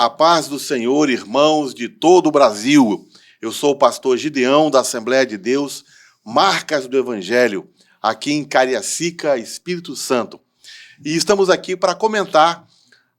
A paz do Senhor, irmãos de todo o Brasil. Eu sou o pastor Gideão, da Assembleia de Deus, Marcas do Evangelho, aqui em Cariacica, Espírito Santo. E estamos aqui para comentar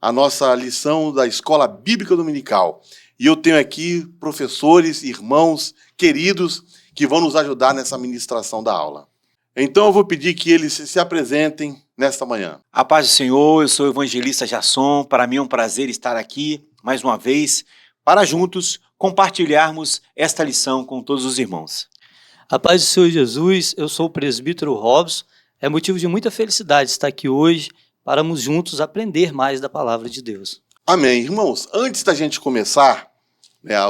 a nossa lição da Escola Bíblica Dominical. E eu tenho aqui professores, irmãos, queridos, que vão nos ajudar nessa ministração da aula. Então eu vou pedir que eles se apresentem nesta manhã. A paz do Senhor, eu sou o evangelista Jasson. Para mim é um prazer estar aqui mais uma vez para juntos compartilharmos esta lição com todos os irmãos. A paz do Senhor Jesus, eu sou o presbítero Robson. É motivo de muita felicidade estar aqui hoje para juntos aprender mais da palavra de Deus. Amém. Irmãos, antes da gente começar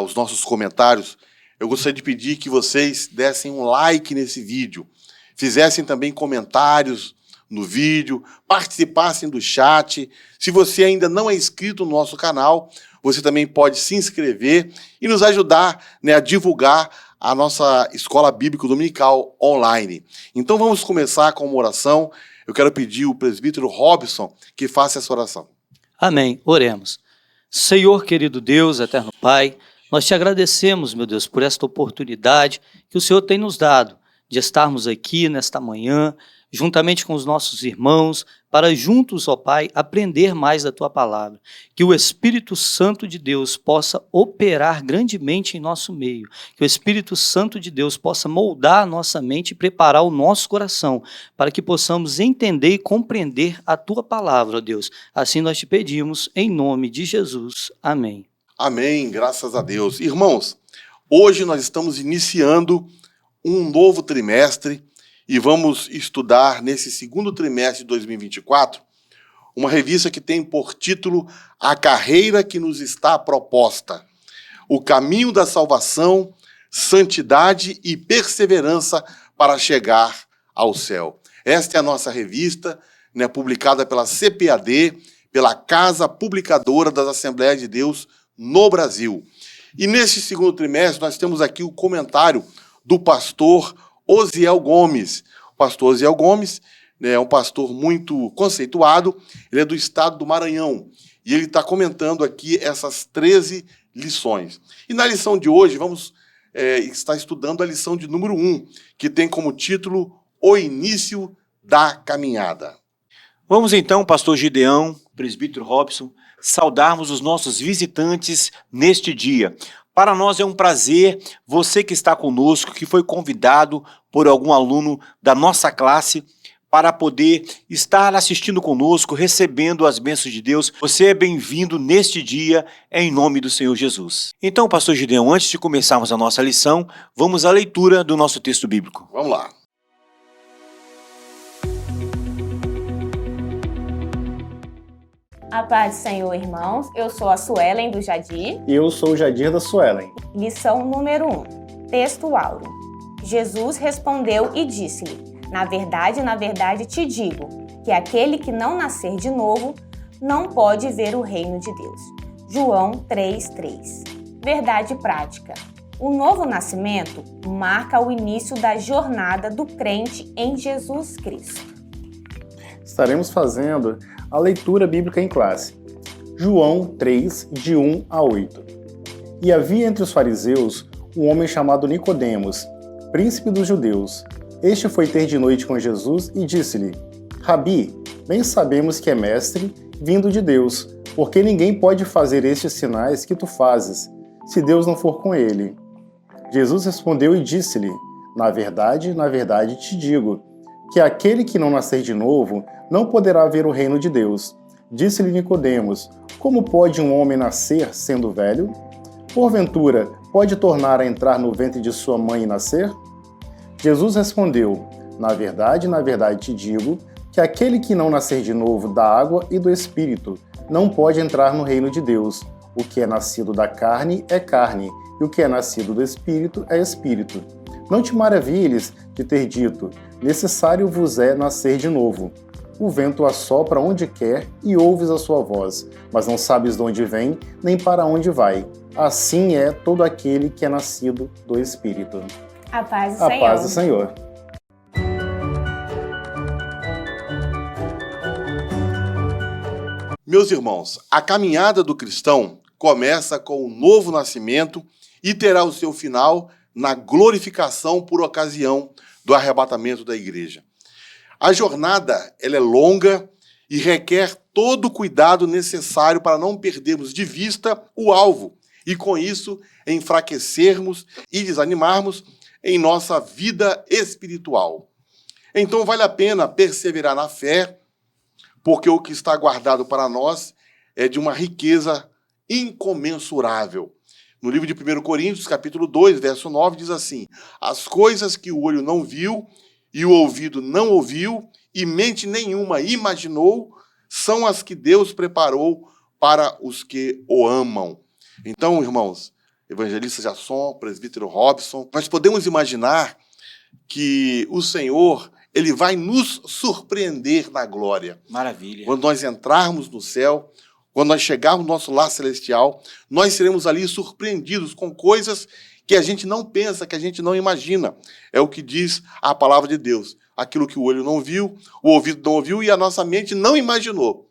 os nossos comentários, eu gostaria de pedir que vocês dessem um like nesse vídeo, fizessem também comentários no vídeo, participassem do chat. Se você ainda não é inscrito no nosso canal, você também pode se inscrever e nos ajudar a divulgar a nossa Escola Bíblica Dominical online. Então vamos começar com uma oração. Eu quero pedir ao presbítero Robson que faça essa oração. Amém. Oremos. Senhor, querido Deus, eterno Pai, nós te agradecemos, meu Deus, por esta oportunidade que o Senhor tem nos dado de estarmos aqui nesta manhã, juntamente com os nossos irmãos, para juntos, ó Pai, aprender mais da Tua palavra. Que o Espírito Santo de Deus possa operar grandemente em nosso meio. Que o Espírito Santo de Deus possa moldar a nossa mente e preparar o nosso coração, para que possamos entender e compreender a Tua palavra, ó Deus. Assim nós te pedimos, em nome de Jesus. Amém. Amém, graças a Deus. Irmãos, hoje nós estamos iniciando um novo trimestre e vamos estudar nesse segundo trimestre de 2024 uma revista que tem por título A Carreira que nos está proposta, o caminho da salvação, santidade e perseverança para chegar ao céu. Esta é a nossa revista, publicada pela CPAD, pela Casa Publicadora das Assembleias de Deus no Brasil. E nesse segundo trimestre nós temos aqui o comentário do pastor Osiel Gomes. O pastor Osiel Gomes é um pastor muito conceituado, ele é do estado do Maranhão, e ele está comentando aqui essas 13 lições. E na lição de hoje vamos estar estudando a lição de número 1, que tem como título O Início da Caminhada. Vamos então, pastor Gideão, presbítero Robson, saudarmos os nossos visitantes neste dia. Para nós é um prazer, você que está conosco, que foi convidado por algum aluno da nossa classe para poder estar assistindo conosco, recebendo as bênçãos de Deus. Você é bem-vindo neste dia, em nome do Senhor Jesus. Então, pastor Gideão, antes de começarmos a nossa lição, vamos à leitura do nosso texto bíblico. Vamos lá. A paz do Senhor, irmãos. Eu sou a Suelen do Jadir. E eu sou o Jadir da Suelen. Lição número 1. Texto áureo. Jesus respondeu e disse-lhe: na verdade te digo, que aquele que não nascer de novo não pode ver o reino de Deus. João 3:3. Verdade prática. O novo nascimento marca o início da jornada do crente em Jesus Cristo. Estaremos fazendo a leitura bíblica em classe. João 3, de 1 a 8. E havia entre os fariseus um homem chamado Nicodemos, príncipe dos judeus. Este foi ter de noite com Jesus e disse-lhe: Rabi, bem sabemos que é mestre, vindo de Deus, porque ninguém pode fazer estes sinais que tu fazes, se Deus não for com ele. Jesus respondeu e disse-lhe: na verdade te digo, que aquele que não nascer de novo não poderá ver o reino de Deus. Disse-lhe Nicodemos: como pode um homem nascer sendo velho? Porventura, pode tornar a entrar no ventre de sua mãe e nascer? Jesus respondeu: na verdade te digo, que aquele que não nascer de novo da água e do Espírito não pode entrar no reino de Deus. O que é nascido da carne é carne, e o que é nascido do Espírito é Espírito. Não te maravilhes de ter dito: necessário vos é nascer de novo. O vento assopra onde quer e ouves a sua voz, mas não sabes de onde vem, nem para onde vai. Assim é todo aquele que é nascido do Espírito. A paz do A Senhor. paz do Senhor. Meus irmãos, a caminhada do cristão começa com um novo nascimento e terá o seu final na glorificação por ocasião do arrebatamento da igreja. A jornada ela é longa e requer todo o cuidado necessário para não perdermos de vista o alvo e, com isso, enfraquecermos e desanimarmos em nossa vida espiritual. Então, vale a pena perseverar na fé, porque o que está guardado para nós é de uma riqueza incomensurável. No livro de 1 Coríntios, capítulo 2, verso 9, diz assim: as coisas que o olho não viu e o ouvido não ouviu e mente nenhuma imaginou são as que Deus preparou para os que o amam. Então, irmãos, evangelista Jasson, presbítero Robson, nós podemos imaginar que o Senhor, ele vai nos surpreender na glória. Maravilha. Quando nós entrarmos no céu, quando nós chegarmos no nosso lar celestial, nós seremos ali surpreendidos com coisas que a gente não pensa, que a gente não imagina. É o que diz a palavra de Deus. Aquilo que o olho não viu, o ouvido não ouviu e a nossa mente não imaginou.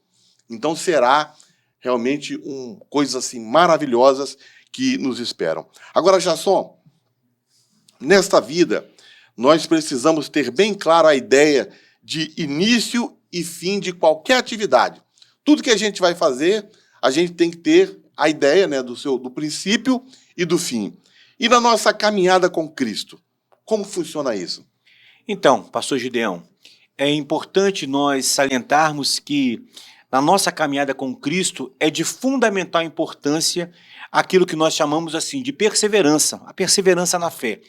Então será realmente coisas assim maravilhosas que nos esperam. Agora, Jasson, nesta vida, nós precisamos ter bem claro a ideia de início e fim de qualquer atividade. Tudo que a gente vai fazer, a gente tem que ter a ideia, né, do princípio e do fim. E na nossa caminhada com Cristo, como funciona isso? Então, pastor Gideão, é importante nós salientarmos que na nossa caminhada com Cristo é de fundamental importância aquilo que nós chamamos assim de perseverança, a perseverança na fé.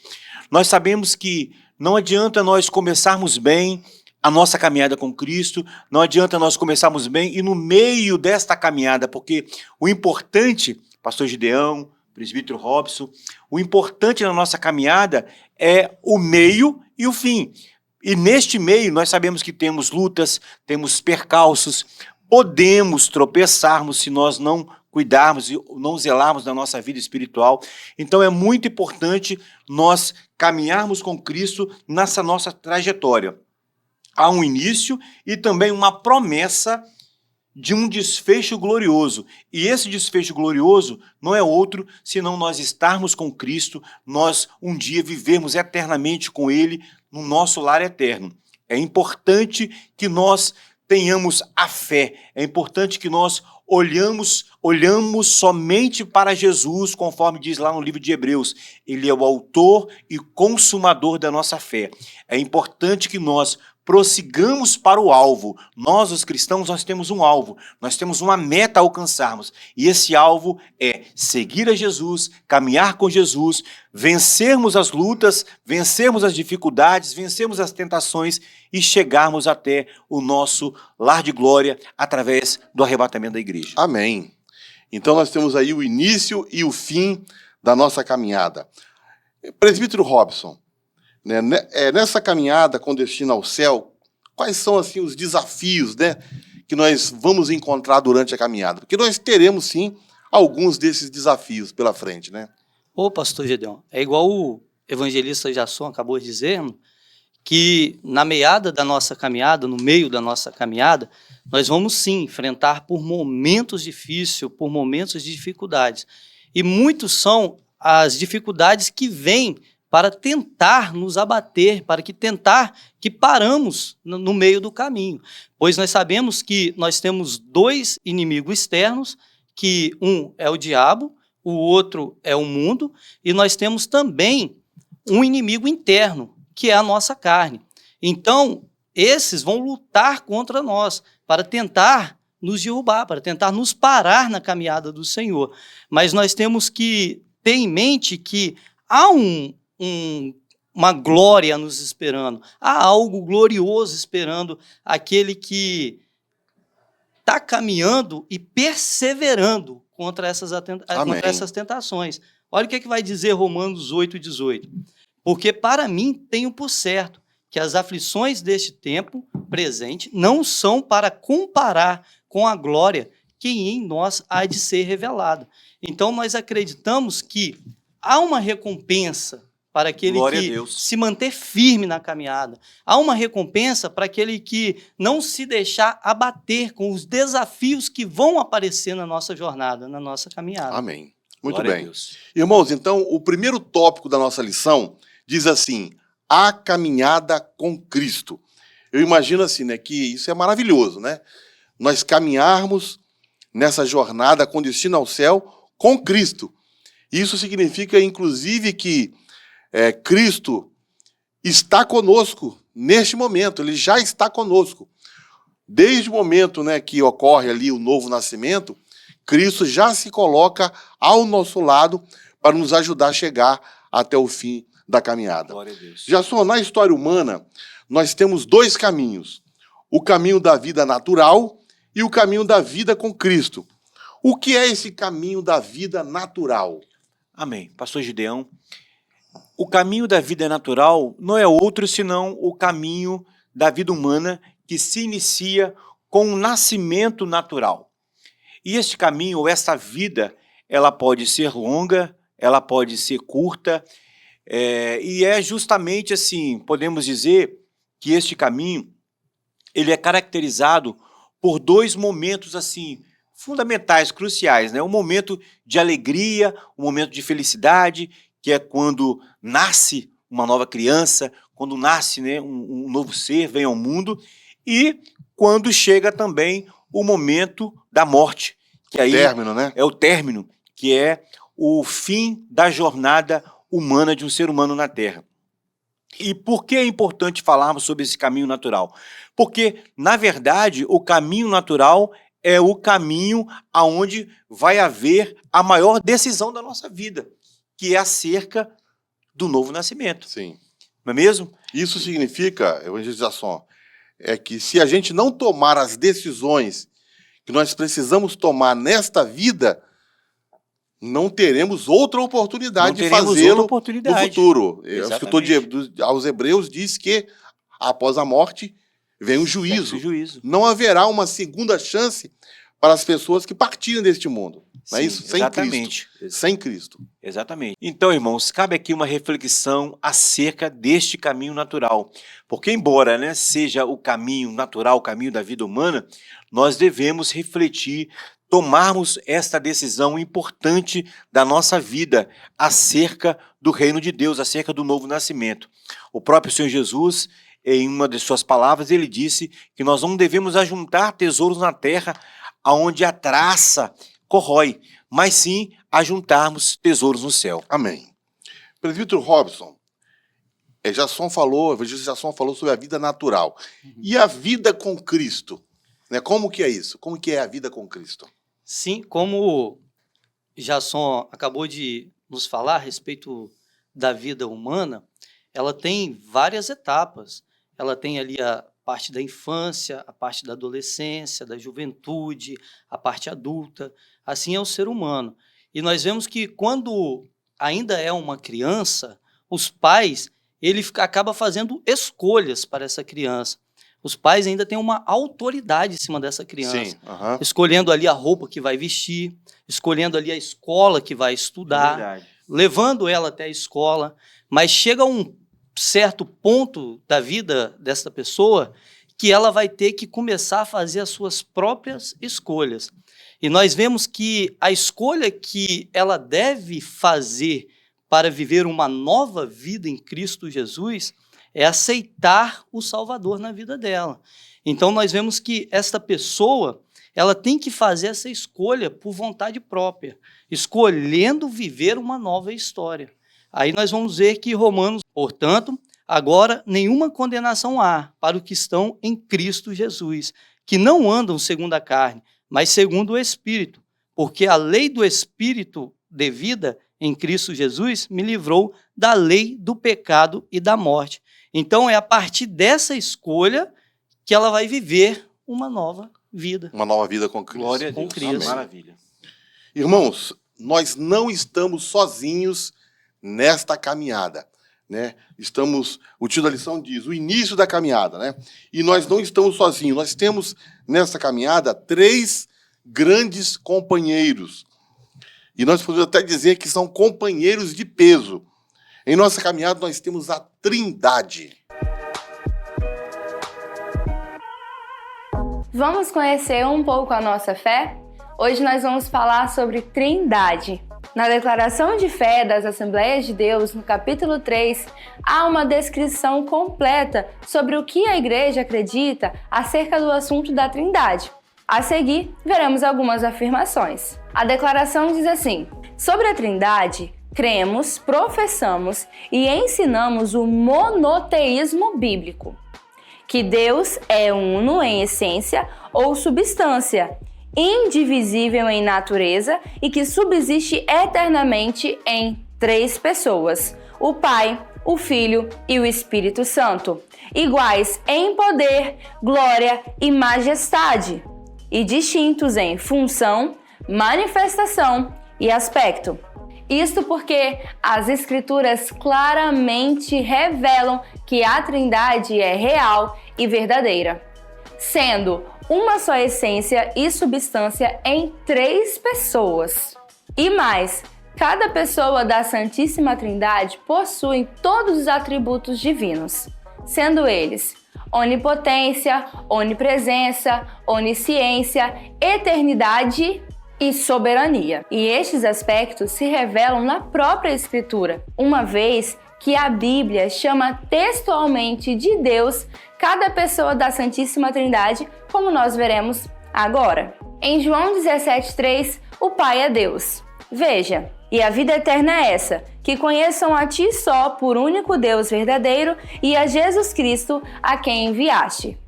Nós sabemos que não adianta nós começarmos bem a nossa caminhada com Cristo, não adianta nós começarmos bem e no meio desta caminhada, porque o importante, pastor Gideão, presbítero Robson, o importante na nossa caminhada é o meio e o fim. E neste meio nós sabemos que temos lutas, temos percalços, podemos tropeçarmos se nós não cuidarmos e não zelarmos da nossa vida espiritual. Então é muito importante nós caminharmos com Cristo nessa nossa trajetória. Há um início e também uma promessa de um desfecho glorioso. E esse desfecho glorioso não é outro senão nós estarmos com Cristo, nós um dia vivermos eternamente com Ele no nosso lar eterno. É importante que nós tenhamos a fé, é importante que nós olhamos somente para Jesus, conforme diz lá no livro de Hebreus. Ele é o autor e consumador da nossa fé. É importante que nós prossigamos para o alvo. Nós, os cristãos, nós temos um alvo, nós temos uma meta a alcançarmos. E esse alvo é seguir a Jesus, caminhar com Jesus, vencermos as lutas, vencermos as dificuldades, vencermos as tentações e chegarmos até o nosso lar de glória através do arrebatamento da igreja. Amém. Então nós temos aí o início e o fim da nossa caminhada. Presbítero Robson, nessa caminhada com destino ao céu, quais são assim os desafios, que nós vamos encontrar durante a caminhada? Porque nós teremos, sim, alguns desses desafios pela frente, né? Ô, pastor Gedeão, é igual o evangelista Jasson acabou de dizer, que na meada da nossa caminhada, no meio da nossa caminhada, nós vamos sim enfrentar por momentos difíceis, por momentos de dificuldades. E muitos são as dificuldades que vêm para tentar nos abater, para tentar que paramos no meio do caminho. Pois nós sabemos que nós temos dois inimigos externos, que um é o diabo, o outro é o mundo, e nós temos também um inimigo interno, que é a nossa carne. Então, esses vão lutar contra nós, para tentar nos derrubar, para tentar nos parar na caminhada do Senhor. Mas nós temos que ter em mente que há uma glória nos esperando, há algo glorioso esperando aquele que está caminhando e perseverando contra essas tentações. Olha o que vai dizer Romanos 8,18. Porque para mim tenho por certo que as aflições deste tempo presente não são para comparar com a glória que em nós há de ser revelada. Então nós acreditamos que há uma recompensa para aquele Glória a que Deus. se manter firme na caminhada. Há uma recompensa para aquele que não se deixar abater com os desafios que vão aparecer na nossa jornada, na nossa caminhada. Amém. Muito Glória a bem. Deus. Irmãos, então, o primeiro tópico da nossa lição diz assim: a caminhada com Cristo. Eu imagino assim, né, que isso é maravilhoso, né? Nós caminharmos nessa jornada com destino ao céu com Cristo. Isso significa, inclusive, que Cristo está conosco neste momento, ele já está conosco. Desde o momento, né, que ocorre ali o novo nascimento, Cristo já se coloca ao nosso lado para nos ajudar a chegar até o fim da caminhada. Glória a Deus. Já só na história humana, nós temos dois caminhos: o caminho da vida natural e o caminho da vida com Cristo. O que é esse caminho da vida natural? Amém. Pastor Gideão, o caminho da vida natural não é outro senão o caminho da vida humana que se inicia com o nascimento natural. E este caminho, ou essa vida, ela pode ser longa, ela pode ser curta, e é justamente assim, podemos dizer que este caminho, ele é caracterizado por dois momentos assim fundamentais, cruciais, né? Um momento de alegria, um momento de felicidade, que é quando nasce uma nova criança, quando nasce, né, um novo ser, vem ao mundo, e quando chega também o momento da morte, que aí Término, né? é o término, que é o fim da jornada humana de um ser humano na Terra. E por que é importante falarmos sobre esse caminho natural? Porque, na verdade, o caminho natural é o caminho aonde vai haver a maior decisão da nossa vida, que é acerca do novo nascimento. Sim. Não é mesmo? Isso significa, evangelização, é que se a gente não tomar as decisões que nós precisamos tomar nesta vida, não teremos outra oportunidade de fazê-lo no futuro. O escritor aos Hebreus diz que após a morte vem o juízo. Não haverá uma segunda chance para as pessoas que partirem deste mundo. Não é isso? Sem Exatamente. Cristo. Sem Cristo. Exatamente. Então, irmãos, cabe aqui uma reflexão acerca deste caminho natural. Porque, embora, né, seja o caminho natural, o caminho da vida humana, nós devemos refletir, tomarmos esta decisão importante da nossa vida acerca do reino de Deus, acerca do novo nascimento. O próprio Senhor Jesus, em uma de suas palavras, ele disse que nós não devemos ajuntar tesouros na terra onde a traça corrói, mas sim ajuntarmos tesouros no céu. Amém. Presbítero Robson, o evangelista Jasson falou sobre a vida natural. E a vida com Cristo? Né? Como que é isso? Como que é a vida com Cristo? Sim, como Jasson acabou de nos falar a respeito da vida humana, ela tem várias etapas. Ela tem ali a parte da infância, a parte da adolescência, da juventude, a parte adulta. Assim é o ser humano. E nós vemos que quando ainda é uma criança, os pais, ele acaba fazendo escolhas para essa criança. Os pais ainda têm uma autoridade em cima dessa criança. Sim, escolhendo ali a roupa que vai vestir, escolhendo ali a escola que vai estudar, levando ela até a escola. Mas chega um certo ponto da vida dessa pessoa que ela vai ter que começar a fazer as suas próprias escolhas. E nós vemos que a escolha que ela deve fazer para viver uma nova vida em Cristo Jesus é aceitar o Salvador na vida dela. Então nós vemos que esta pessoa, ela tem que fazer essa escolha por vontade própria, escolhendo viver uma nova história. Aí nós vamos ver que Romanos, portanto, agora nenhuma condenação há para os que estão em Cristo Jesus, que não andam segundo a carne, mas segundo o Espírito, porque a lei do Espírito de vida em Cristo Jesus me livrou da lei do pecado e da morte. Então é a partir dessa escolha que ela vai viver uma nova vida. Uma nova vida com Cristo. Glória a Deus. Com Cristo. Maravilha. Irmãos, nós não estamos sozinhos nesta caminhada, né? O título da lição diz, o início da caminhada, né? E nós não estamos sozinhos, nós temos nessa caminhada 3 grandes companheiros. E nós podemos até dizer que são companheiros de peso. Em nossa caminhada nós temos a Trindade. Vamos conhecer um pouco a nossa fé? Hoje nós vamos falar sobre Trindade. Na Declaração de Fé das Assembleias de Deus, no capítulo 3, há uma descrição completa sobre o que a Igreja acredita acerca do assunto da Trindade. A seguir, veremos algumas afirmações. A declaração diz assim: sobre a Trindade, cremos, professamos e ensinamos o monoteísmo bíblico, que Deus é uno em essência ou substância, indivisível em natureza e que subsiste eternamente em 3 pessoas, o Pai, o Filho e o Espírito Santo, iguais em poder, glória e majestade, e distintos em função, manifestação e aspecto. Isto porque as Escrituras claramente revelam que a Trindade é real e verdadeira, sendo uma só essência e substância em 3 pessoas. E mais, cada pessoa da Santíssima Trindade possui todos os atributos divinos, sendo eles onipotência, onipresença, onisciência, eternidade e soberania. E estes aspectos se revelam na própria Escritura, uma vez que a Bíblia chama textualmente de Deus cada pessoa da Santíssima Trindade, como nós veremos agora. Em João 17,3, o Pai é Deus. Veja, e a vida eterna é essa, que conheçam a Ti só, por único Deus verdadeiro, e a Jesus Cristo, a quem enviaste.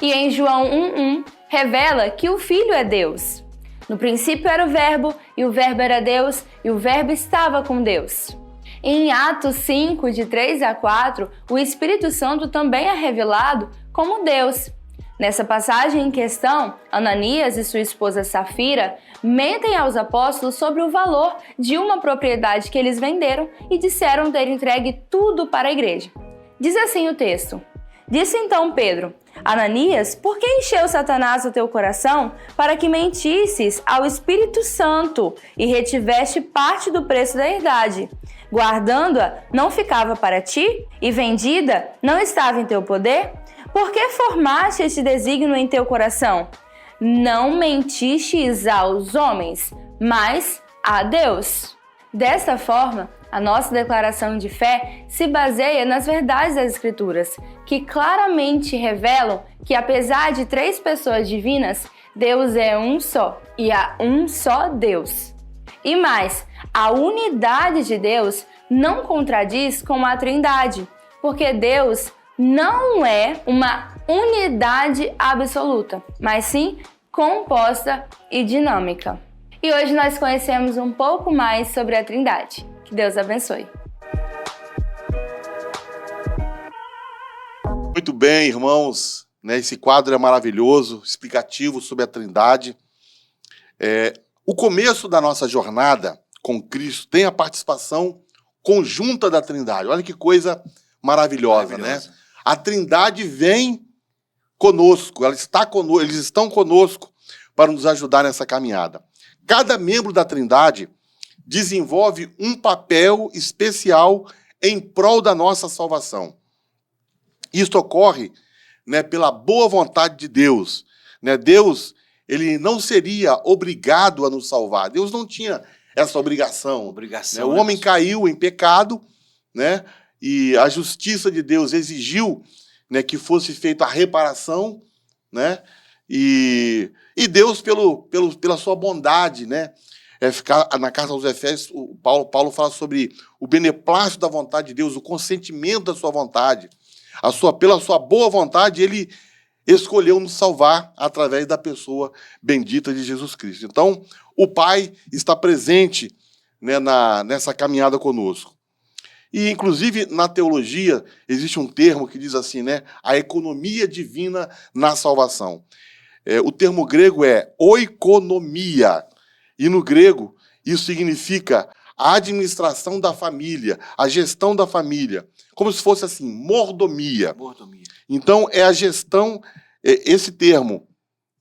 E em João 1,1, revela que o Filho é Deus. No princípio era o Verbo, e o Verbo era Deus, e o Verbo estava com Deus. Em Atos 5, de 3 a 4, o Espírito Santo também é revelado como Deus. Nessa passagem em questão, Ananias e sua esposa Safira mentem aos apóstolos sobre o valor de uma propriedade que eles venderam e disseram ter entregue tudo para a igreja. Diz assim o texto: disse então Pedro: Ananias, por que encheu Satanás o teu coração para que mentisses ao Espírito Santo e retiveste parte do preço da herdade? Guardando-a, não ficava para ti? E vendida, não estava em teu poder? Por que formaste este desígnio em teu coração? Não mentistes aos homens, mas a Deus. Desta forma, a nossa declaração de fé se baseia nas verdades das Escrituras, que claramente revelam que, apesar de 3 pessoas divinas, Deus é um só e há um só Deus. E mais, a unidade de Deus não contradiz com a Trindade, porque Deus não é uma unidade absoluta, mas sim composta e dinâmica. E hoje nós conhecemos um pouco mais sobre a Trindade. Que Deus abençoe. Muito bem, irmãos. Esse quadro é maravilhoso, explicativo sobre a Trindade. O começo da nossa jornada com Cristo tem a participação conjunta da Trindade. Olha que coisa maravilhosa, né? A Trindade vem conosco, eles estão conosco para nos ajudar nessa caminhada. Cada membro da Trindade desenvolve um papel especial em prol da nossa salvação. Isso ocorre, pela boa vontade de Deus. Deus, ele não seria obrigado a nos salvar. Deus não tinha essa obrigação. O homem caiu em pecado, e a justiça de Deus exigiu que fosse feita a reparação, e Deus, pela sua bondade, na carta aos Efésios, Paulo fala sobre o beneplácito da vontade de Deus, o consentimento da sua vontade. Pela sua boa vontade, ele escolheu nos salvar através da pessoa bendita de Jesus Cristo. Então, o Pai está presente nessa caminhada conosco. E, inclusive, na teologia, existe um termo que diz assim, a economia divina na salvação. O termo grego é oikonomia. E no grego, isso significa a administração da família, a gestão da família. Como se fosse assim, mordomia. Então, é a gestão, esse termo,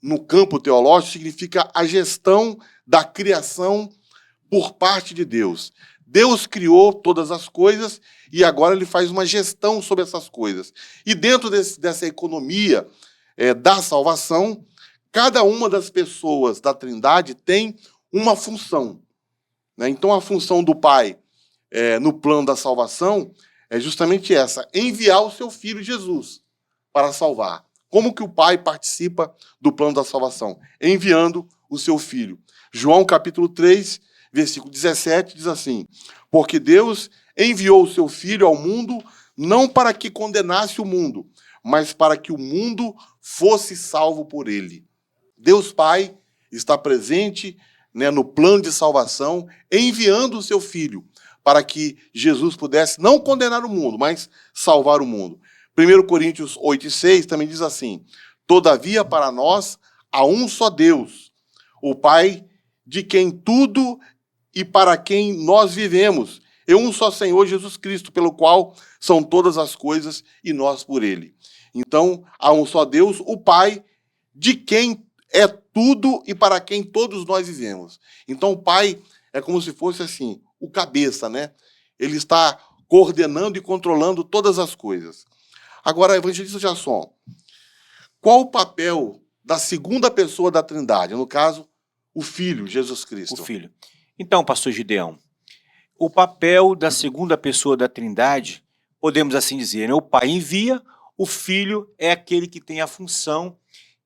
no campo teológico, significa a gestão da criação por parte de Deus. Deus criou todas as coisas e agora ele faz uma gestão sobre essas coisas. E dentro dessa economia da salvação, cada uma das pessoas da Trindade tem uma função, né? Então, a função do Pai no plano da salvação é justamente essa: enviar o seu Filho Jesus para salvar. Como que o Pai participa do plano da salvação? Enviando o seu Filho. João capítulo 3, versículo 17, diz assim: porque Deus enviou o seu Filho ao mundo não para que condenasse o mundo, mas para que o mundo fosse salvo por ele. Deus Pai está presente, né, no plano de salvação, enviando o seu Filho para que Jesus pudesse não condenar o mundo, mas salvar o mundo. 1 Coríntios 8,6 também diz assim: todavia para nós há um só Deus, o Pai, de quem tudo e para quem nós vivemos, e um só Senhor Jesus Cristo, pelo qual são todas as coisas e nós por ele. Então, há um só Deus, o Pai, de quem é tudo e para quem todos nós vivemos. Então, o Pai é como se fosse assim, o cabeça, né? Ele está coordenando e controlando todas as coisas. Agora, evangelista Jasson, qual o papel da segunda pessoa da Trindade? No caso, o Filho, Jesus Cristo. O Filho. Então, pastor Gideão, o papel da segunda pessoa da Trindade, podemos assim dizer, né? O Pai envia, o Filho é aquele que tem a função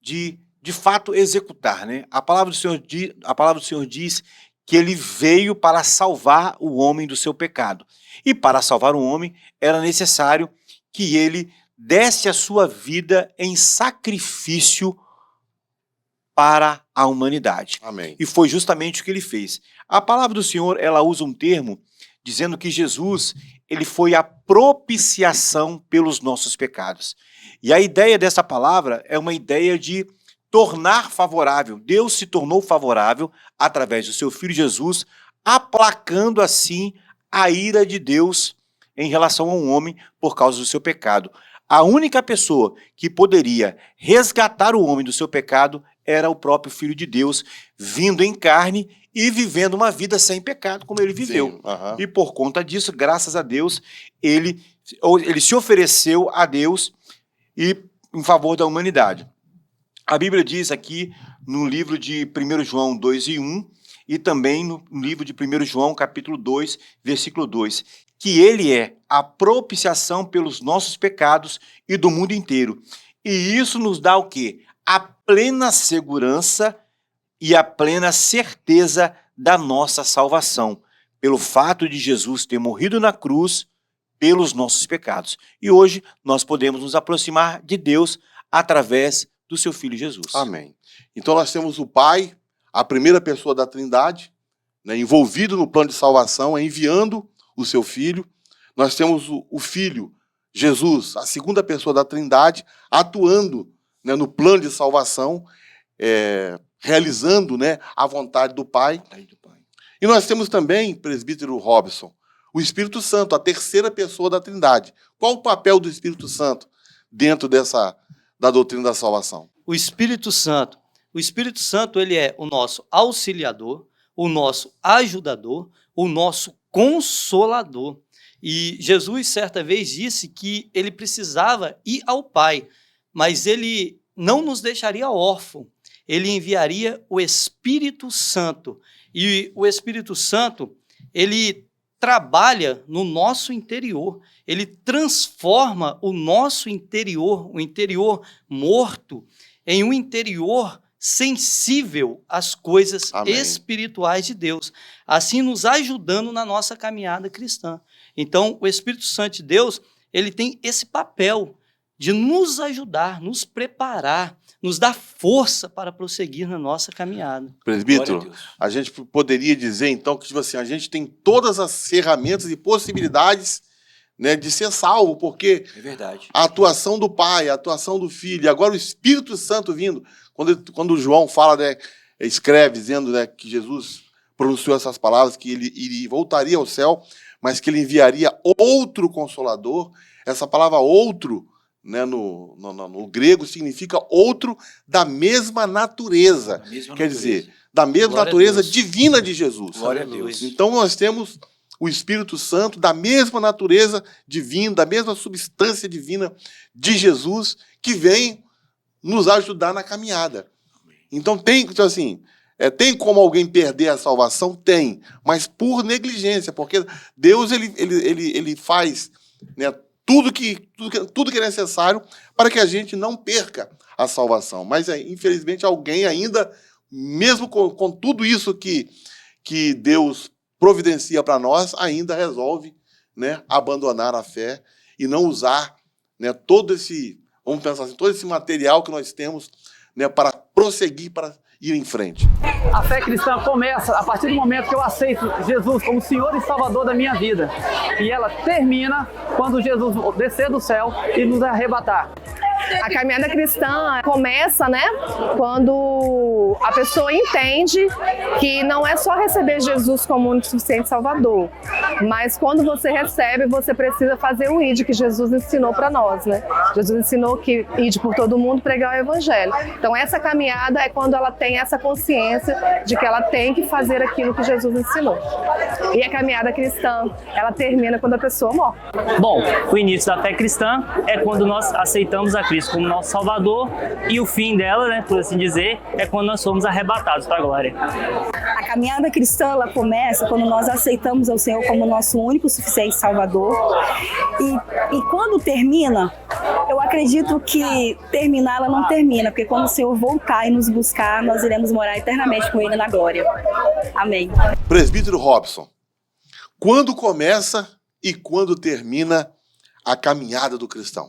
de fato, executar, né? A palavra do Senhor diz que ele veio para salvar o homem do seu pecado. E para salvar o homem, era necessário que ele desse a sua vida em sacrifício para a humanidade. Amém. E foi justamente o que ele fez. A palavra do Senhor, ela usa um termo dizendo que Jesus, ele foi a propiciação pelos nossos pecados. E a ideia dessa palavra é uma ideia de tornar favorável. Deus se tornou favorável através do seu Filho Jesus, aplacando assim a ira de Deus em relação ao homem por causa do seu pecado. A única pessoa que poderia resgatar o homem do seu pecado era o próprio Filho de Deus, vindo em carne e vivendo uma vida sem pecado, como ele viveu. Sim, E por conta disso, graças a Deus, ele se ofereceu a Deus e em favor da humanidade. A Bíblia diz aqui no livro de 1 João 2:1 e também no livro de 1 João capítulo 2, versículo 2, que ele é a propiciação pelos nossos pecados e do mundo inteiro. E isso nos dá o quê? A plena segurança e a plena certeza da nossa salvação, pelo fato de Jesus ter morrido na cruz pelos nossos pecados. E hoje nós podemos nos aproximar de Deus através do seu Filho Jesus. Amém. Então nós temos o Pai, a primeira pessoa da Trindade, né, envolvido no plano de salvação, enviando o seu Filho. Nós temos o Filho, Jesus, a segunda pessoa da Trindade, atuando, né, no plano de salvação, realizando, né, a vontade do Pai. E nós temos também, presbítero Robson, o Espírito Santo, a terceira pessoa da Trindade. Qual o papel do Espírito Santo dentro da doutrina da salvação? O Espírito Santo. O Espírito Santo, ele é o nosso auxiliador, o nosso ajudador, o nosso consolador. E Jesus, certa vez, disse que ele precisava ir ao Pai, mas ele não nos deixaria órfãos. Ele enviaria o Espírito Santo. E o Espírito Santo, ele trabalha no nosso interior, ele transforma o nosso interior, o interior morto, em um interior sensível às coisas Amém. espirituais de Deus, assim nos ajudando na nossa caminhada cristã. Então, o Espírito Santo de Deus, ele tem esse papel de nos ajudar, nos preparar, nos dar força para prosseguir na nossa caminhada. Presbítero, a gente poderia dizer, então, que tipo assim, a gente tem todas as ferramentas e possibilidades, né, de ser salvo, porque É verdade. a atuação do Pai, a atuação do Filho, e agora o Espírito Santo vindo, quando João fala, né, escreve dizendo, né, que Jesus pronunciou essas palavras, que ele voltaria ao céu, mas que ele enviaria outro Consolador. Essa palavra outro, né, no grego, significa outro da mesma natureza. Quer dizer, da mesma Glória a natureza Deus. divina de Jesus. Glória a Deus. Então nós temos o Espírito Santo, da mesma natureza divina, da mesma substância divina de Jesus, que vem nos ajudar na caminhada. Então tem como alguém perder a salvação? Tem, mas por negligência, porque Deus ele faz, né, tudo que é necessário para que a gente não perca a salvação. Mas, infelizmente, alguém ainda, mesmo com tudo isso que Deus providencia para nós, ainda resolve, né, abandonar a fé e não usar, né, todo esse material que nós temos, né, para prosseguir, para ir em frente. A fé cristã começa a partir do momento que eu aceito Jesus como Senhor e Salvador da minha vida. E ela termina quando Jesus descer do céu e nos arrebatar. A caminhada cristã começa, né, quando a pessoa entende que não é só receber Jesus como único e suficiente Salvador, mas quando você recebe, você precisa fazer o ID que Jesus ensinou para nós, né? Jesus ensinou que ide por todo mundo pregar o Evangelho. Então essa caminhada é quando ela tem essa consciência de que ela tem que fazer aquilo que Jesus ensinou. E a caminhada cristã, ela termina quando a pessoa morre. Bom, o início da fé cristã é quando nós aceitamos a Cristo como nosso Salvador, e o fim dela, né, por assim dizer, é quando nós somos arrebatados para a glória. A caminhada cristã, ela começa quando nós aceitamos ao Senhor como nosso único e suficiente Salvador. E quando termina, eu acredito que terminar ela não termina, porque quando o Senhor voltar e nos buscar, nós iremos morar eternamente com Ele na glória. Amém. Presbítero Robson, quando começa e quando termina a caminhada do cristão?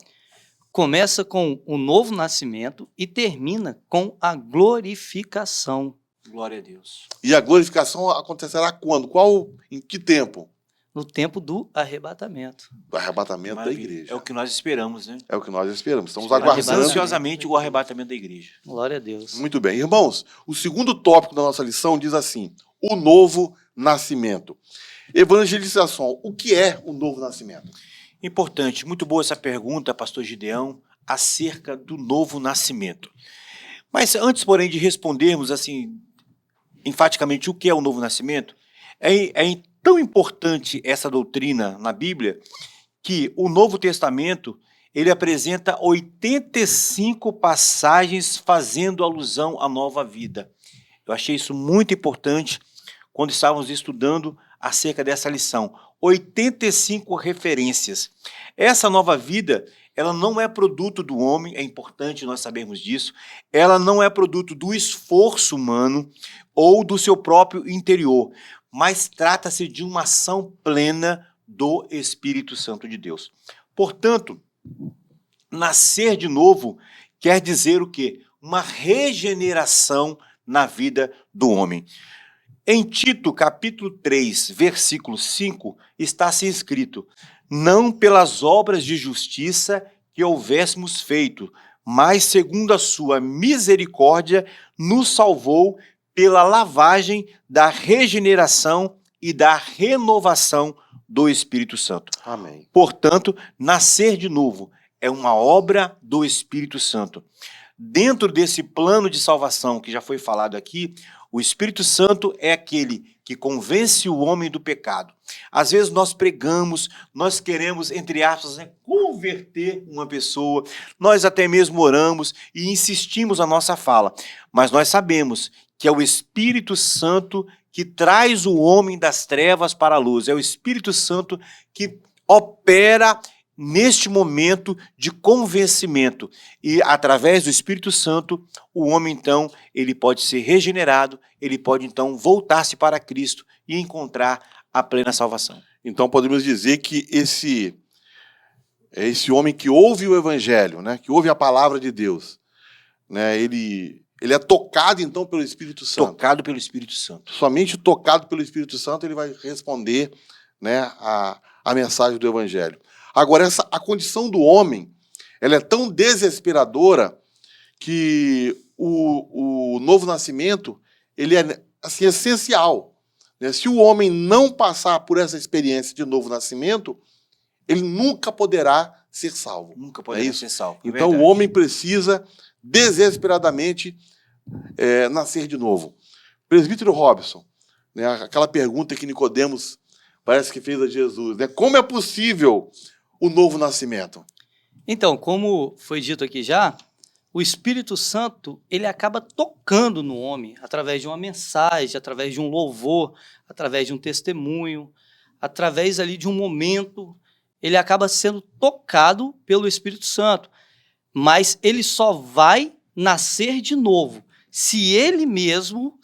Começa com o novo nascimento e termina com a glorificação. Glória a Deus. E a glorificação acontecerá quando? Em que tempo? No tempo do arrebatamento. Do arrebatamento Maravilha. da igreja. É o que nós esperamos, né? É o que nós esperamos. Estamos Esperamos aguardando ansiosamente o arrebatamento da igreja. Glória a Deus. Muito bem. Irmãos, o segundo tópico da nossa lição diz assim: o novo nascimento. Evangelização. O que é o novo nascimento? Importante, muito boa essa pergunta, pastor Gideão, acerca do novo nascimento. Mas antes, porém, de respondermos assim, enfaticamente o que é o novo nascimento, é tão importante essa doutrina na Bíblia que o Novo Testamento ele apresenta 85 passagens fazendo alusão à nova vida. Eu achei isso muito importante quando estávamos estudando acerca dessa lição. 85 referências. Essa nova vida, ela não é produto do homem, é importante nós sabermos disso. Ela não é produto do esforço humano ou do seu próprio interior, mas trata-se de uma ação plena do Espírito Santo de Deus. Portanto, nascer de novo quer dizer o quê? Uma regeneração na vida do homem. Em Tito, capítulo 3, versículo 5, está assim escrito: não pelas obras de justiça que houvéssemos feito, mas segundo a sua misericórdia, nos salvou pela lavagem da regeneração e da renovação do Espírito Santo. Amém. Portanto, nascer de novo é uma obra do Espírito Santo. Dentro desse plano de salvação que já foi falado aqui, o Espírito Santo é aquele que convence o homem do pecado. Às vezes nós pregamos, nós queremos, entre aspas, converter uma pessoa, nós até mesmo oramos e insistimos na nossa fala, mas nós sabemos que é o Espírito Santo que traz o homem das trevas para a luz, é o Espírito Santo que opera neste momento de convencimento. E através do Espírito Santo, o homem então, ele pode ser regenerado, ele pode então voltar-se para Cristo e encontrar a plena salvação. Então podemos dizer que esse homem que ouve o Evangelho, né, que ouve a palavra de Deus, né, ele é tocado então pelo Espírito Santo. Tocado pelo Espírito Santo. Somente tocado pelo Espírito Santo ele vai responder, né, a mensagem do Evangelho. Agora, a condição do homem, ela é tão desesperadora que o novo nascimento, ele é assim, essencial. Né? Se o homem não passar por essa experiência de novo nascimento, ele nunca poderá ser salvo. Nunca poderá ser salvo. Então, o homem precisa desesperadamente nascer de novo. Presbítero Robson, né, aquela pergunta que Nicodemos parece que fez a Jesus, né? Como é possível o novo nascimento? Então, como foi dito aqui já, o Espírito Santo, ele acaba tocando no homem através de uma mensagem, através de um louvor, através de um testemunho, através ali de um momento, ele acaba sendo tocado pelo Espírito Santo. Mas ele só vai nascer de novo se ele mesmo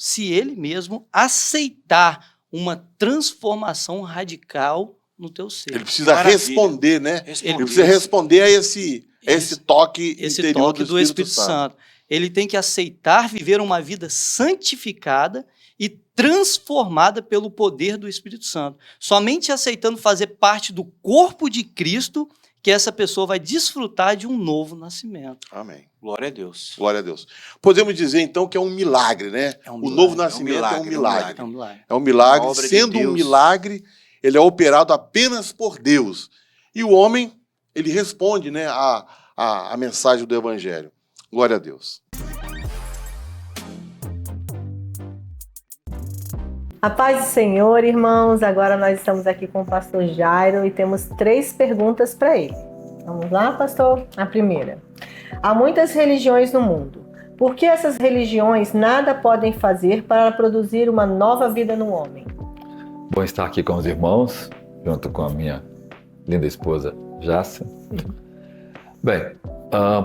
aceitar uma transformação radical no teu ser. Ele precisa Maravilha. responder, né? Responder. Ele precisa responder a esse toque Esse interior toque do Espírito Santo. Ele tem que aceitar viver uma vida santificada e transformada pelo poder do Espírito Santo. Somente aceitando fazer parte do corpo de Cristo que essa pessoa vai desfrutar de um novo nascimento. Amém. Glória a Deus. Glória a Deus. Podemos dizer, então, que é um milagre, né? O novo nascimento é um milagre. É um milagre. É um milagre. Uma obra de Sendo um Deus. milagre, ele é operado apenas por Deus. E o homem, ele responde, né, a mensagem do Evangelho. Glória a Deus. A paz do Senhor, irmãos. Agora nós estamos aqui com o pastor Jairo e temos 3 perguntas para ele. Vamos lá, pastor? A primeira. Há muitas religiões no mundo. Por que essas religiões nada podem fazer para produzir uma nova vida no homem? Bom estar aqui com os irmãos, junto com a minha linda esposa, Jácia. Bem,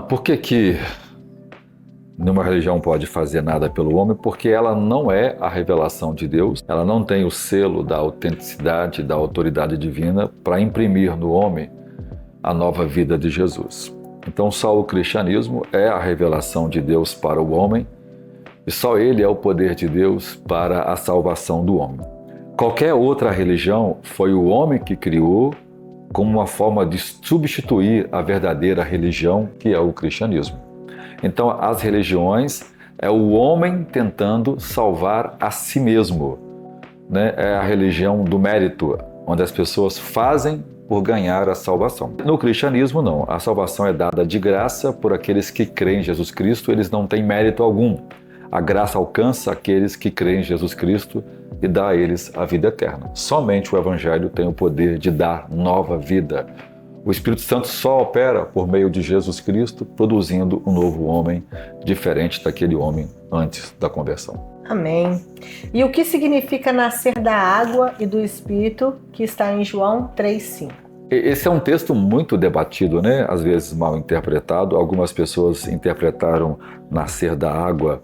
por que nenhuma religião pode fazer nada pelo homem? Porque ela não é a revelação de Deus, ela não tem o selo da autenticidade, da autoridade divina para imprimir no homem a nova vida de Jesus. Então só o cristianismo é a revelação de Deus para o homem e só ele é o poder de Deus para a salvação do homem. Qualquer outra religião foi o homem que criou como uma forma de substituir a verdadeira religião, que é o cristianismo. Então, as religiões é o homem tentando salvar a si mesmo, né? É a religião do mérito, onde as pessoas fazem por ganhar a salvação. No cristianismo, não. A salvação é dada de graça por aqueles que creem em Jesus Cristo, eles não têm mérito algum. A graça alcança aqueles que creem em Jesus Cristo e dá a eles a vida eterna. Somente o Evangelho tem o poder de dar nova vida. O Espírito Santo só opera por meio de Jesus Cristo, produzindo um novo homem, diferente daquele homem antes da conversão. Amém. E o que significa nascer da água e do Espírito, que está em João 3,5? Esse é um texto muito debatido, né? Às vezes mal interpretado. Algumas pessoas interpretaram nascer da água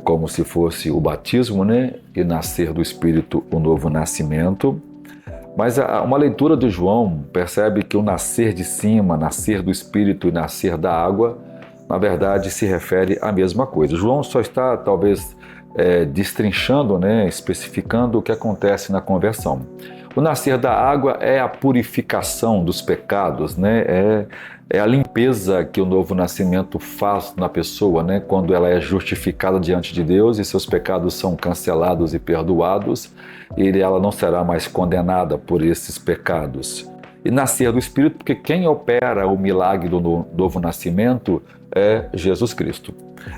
como se fosse o batismo, né? E nascer do Espírito, o novo nascimento. Mas uma leitura de João percebe que o nascer de cima, nascer do Espírito e nascer da água, na verdade se refere à mesma coisa. João só está talvez destrinchando, né? Especificando o que acontece na conversão. O nascer da água é a purificação dos pecados, né? É a limpeza que o novo nascimento faz na pessoa, né? Quando ela é justificada diante de Deus e seus pecados são cancelados e perdoados, e ela não será mais condenada por esses pecados. E nascer do Espírito, porque quem opera o milagre do novo nascimento é Jesus Cristo.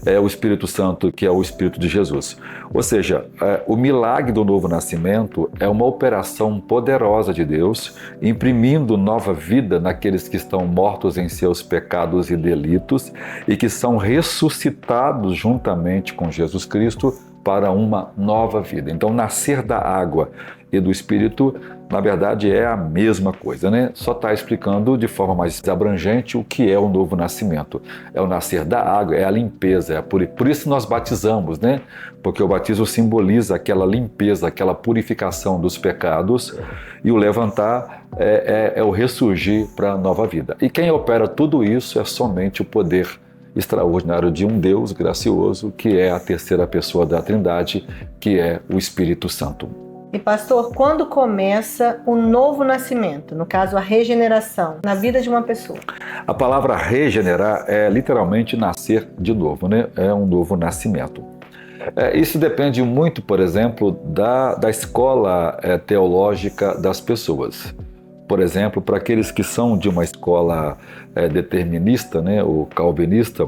É o Espírito Santo, que é o Espírito de Jesus. Ou seja, o milagre do novo nascimento é uma operação poderosa de Deus, imprimindo nova vida naqueles que estão mortos em seus pecados e delitos e que são ressuscitados juntamente com Jesus Cristo para uma nova vida. Então, nascer da água e do Espírito, na verdade, é a mesma coisa, né? Só está explicando de forma mais abrangente o que é o novo nascimento. É o nascer da água, é a limpeza, por isso nós batizamos, né? Porque o batismo simboliza aquela limpeza, aquela purificação dos pecados, e o levantar é o ressurgir para a nova vida. E quem opera tudo isso é somente o poder extraordinário de um Deus gracioso, que é a terceira pessoa da Trindade, que é o Espírito Santo. E pastor, quando começa o novo nascimento, no caso a regeneração, na vida de uma pessoa? A palavra regenerar é literalmente nascer de novo, né? É um novo nascimento. Isso depende muito, por exemplo, da escola teológica das pessoas. Por exemplo, para aqueles que são de uma escola determinista, né, ou calvinista,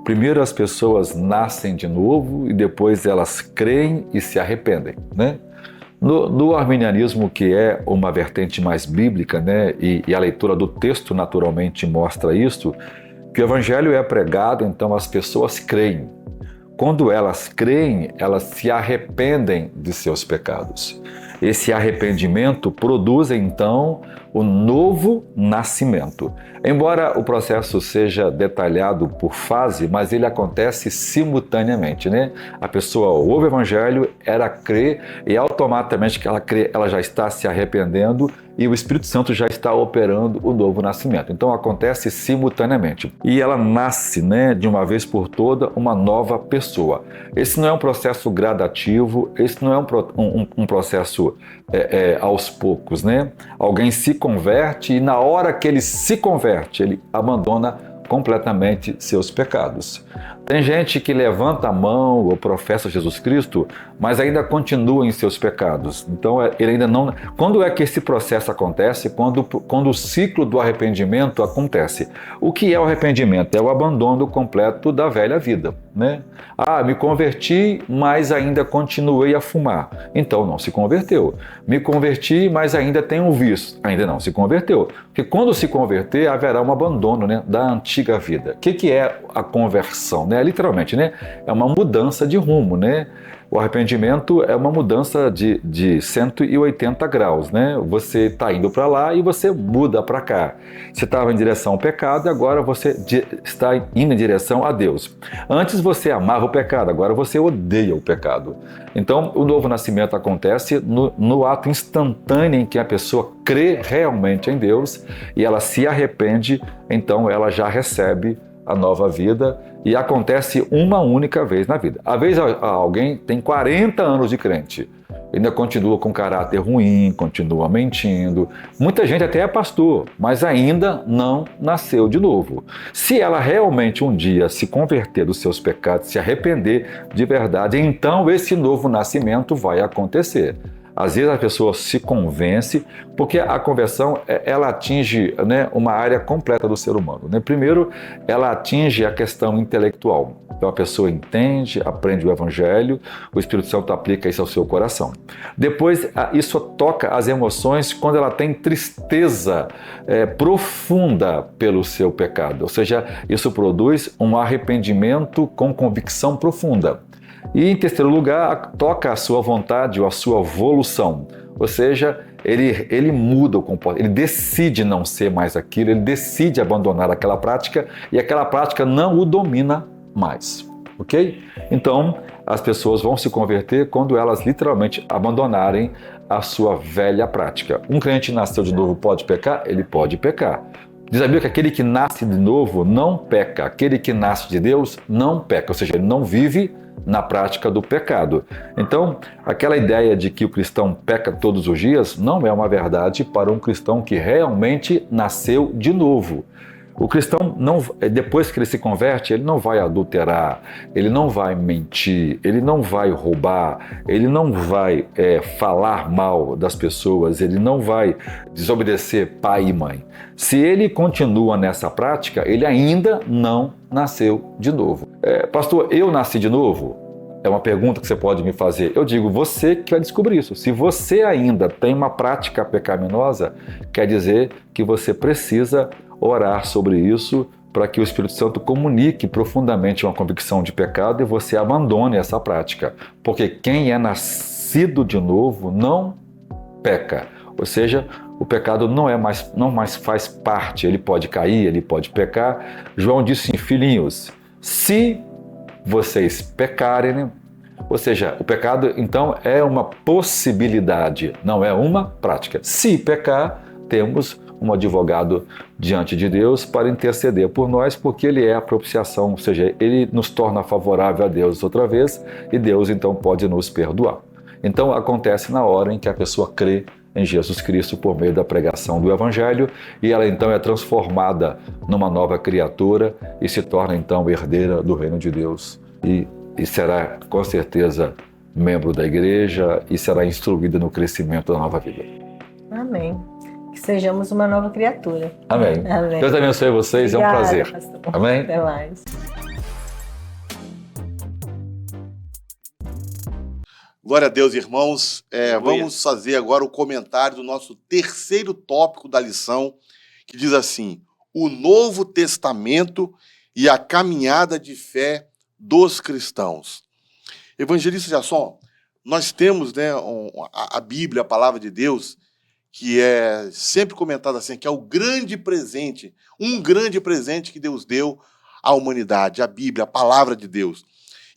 primeiro as pessoas nascem de novo e depois elas creem e se arrependem, né? No arminianismo, que é uma vertente mais bíblica, né, e a leitura do texto naturalmente mostra isso, que o evangelho é pregado, então as pessoas creem. Quando elas creem, elas se arrependem de seus pecados. Esse arrependimento produz, então, o novo nascimento. Embora o processo seja detalhado por fase, mas ele acontece simultaneamente, né? A pessoa ouve o evangelho, ela crê, e automaticamente que ela crê, ela já está se arrependendo e o Espírito Santo já está operando o novo nascimento. Então acontece simultaneamente. E ela nasce, né, de uma vez por toda, uma nova pessoa. Esse não é um processo gradativo, esse não é um processo aos poucos, né? Alguém se converte e na hora que ele se converte, ele abandona completamente seus pecados. Tem gente que levanta a mão ou professa Jesus Cristo, mas ainda continua em seus pecados. Então, ele ainda não... Quando é que esse processo acontece? Quando o ciclo do arrependimento acontece. O que é o arrependimento? É o abandono completo da velha vida, né? Me converti, mas ainda continuei a fumar. Então, não se converteu. Me converti, mas ainda tenho um vício. Ainda não se converteu. Porque quando se converter, haverá um abandono, né, da antiga vida. O que é a conversão, né? Literalmente, né? É uma mudança de rumo, né? O arrependimento é uma mudança de 180 graus, né? Você está indo para lá e você muda para cá. Você estava em direção ao pecado e agora você está indo em direção a Deus. Antes você amava o pecado, agora você odeia o pecado. Então, o novo nascimento acontece no ato instantâneo em que a pessoa crê realmente em Deus e ela se arrepende, então ela já recebe a nova vida e acontece uma única vez na vida. Às vezes alguém tem 40 anos de crente, ainda continua com caráter ruim, continua mentindo. Muita gente até é pastor, mas ainda não nasceu de novo. Se ela realmente um dia se converter dos seus pecados, se arrepender de verdade, então esse novo nascimento vai acontecer. Às vezes a pessoa se convence, porque a conversão ela atinge, né, uma área completa do ser humano, né? Primeiro, ela atinge a questão intelectual. Então a pessoa entende, aprende o evangelho, o Espírito Santo aplica isso ao seu coração. Depois, isso toca as emoções quando ela tem tristeza profunda pelo seu pecado. Ou seja, isso produz um arrependimento com convicção profunda. E, em terceiro lugar, toca a sua vontade ou a sua evolução. Ou seja, ele muda o comportamento, ele decide não ser mais aquilo, ele decide abandonar aquela prática e aquela prática não o domina mais. Ok? Então, as pessoas vão se converter quando elas literalmente abandonarem a sua velha prática. Um crente nasceu de novo pode pecar? Ele pode pecar. Diz a Bíblia que aquele que nasce de novo não peca. Aquele que nasce de Deus não peca. Ou seja, ele não vive na prática do pecado. Então, aquela ideia de que o cristão peca todos os dias não é uma verdade para um cristão que realmente nasceu de novo. O cristão, depois que ele se converte, ele não vai adulterar, ele não vai mentir, ele não vai roubar, ele não vai falar mal das pessoas, ele não vai desobedecer pai e mãe. Se ele continua nessa prática, ele ainda não nasceu de novo. Pastor, eu nasci de novo? É uma pergunta que você pode me fazer. Eu digo, você que vai descobrir isso. Se você ainda tem uma prática pecaminosa, quer dizer que você precisa orar sobre isso para que o Espírito Santo comunique profundamente uma convicção de pecado e você abandone essa prática. Porque quem é nascido de novo não peca. Ou seja, o pecado não mais faz parte. Ele pode cair, ele pode pecar. João disse assim, filhinhos, se vocês pecarem, né? Ou seja, o pecado então é uma possibilidade, não é uma prática. Se pecar, temos um advogado diante de Deus para interceder por nós, porque ele é a propiciação, ou seja, ele nos torna favorável a Deus outra vez e Deus então pode nos perdoar. Então acontece na hora em que a pessoa crê em Jesus Cristo por meio da pregação do Evangelho e ela então é transformada numa nova criatura e se torna então herdeira do reino de Deus e será com certeza membro da igreja e será instruída no crescimento da nova vida. Amém. Que sejamos uma nova criatura. Amém. Amém. Deus abençoe vocês, obrigada, é um prazer. Pastor. Amém. Até mais. Glória a Deus, irmãos. Aleluia. Vamos fazer agora o comentário do nosso terceiro tópico da lição, que diz assim: o Novo Testamento e a caminhada de fé dos cristãos. Evangelista Jasson, nós temos, né, a Bíblia, a palavra de Deus, que é sempre comentada assim, que é o grande presente, um grande presente que Deus deu à humanidade, a Bíblia, a palavra de Deus.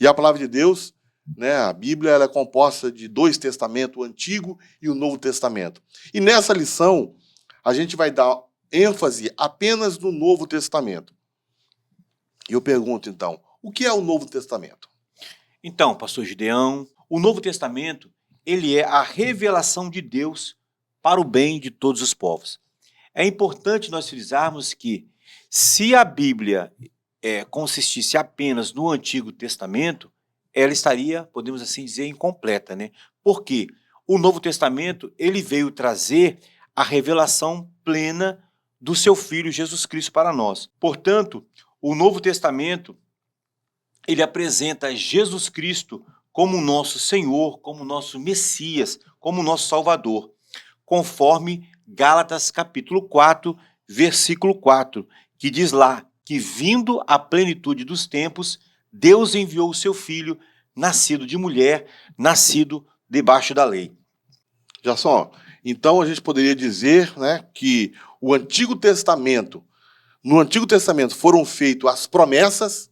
E a palavra de Deus, né, a Bíblia, ela é composta de 2 testamentos, o Antigo e o Novo Testamento. E nessa lição, a gente vai dar ênfase apenas no Novo Testamento. E eu pergunto, então, o que é o Novo Testamento? Então, pastor Gideão, o Novo Testamento, ele é a revelação de Deus para o bem de todos os povos. É importante nós frisarmos que, se a Bíblia consistisse apenas no Antigo Testamento, ela estaria, podemos assim dizer, incompleta, né? Porque o Novo Testamento, ele veio trazer a revelação plena do seu Filho Jesus Cristo para nós. Portanto, o Novo Testamento, ele apresenta Jesus Cristo como nosso Senhor, como nosso Messias, como nosso Salvador, conforme Gálatas capítulo 4, versículo 4, que diz lá que, vindo a plenitude dos tempos, Deus enviou o seu Filho, nascido de mulher, nascido debaixo da lei. Jasson, então a gente poderia dizer, né, que o Antigo Testamento, no Antigo Testamento foram feitas as promessas.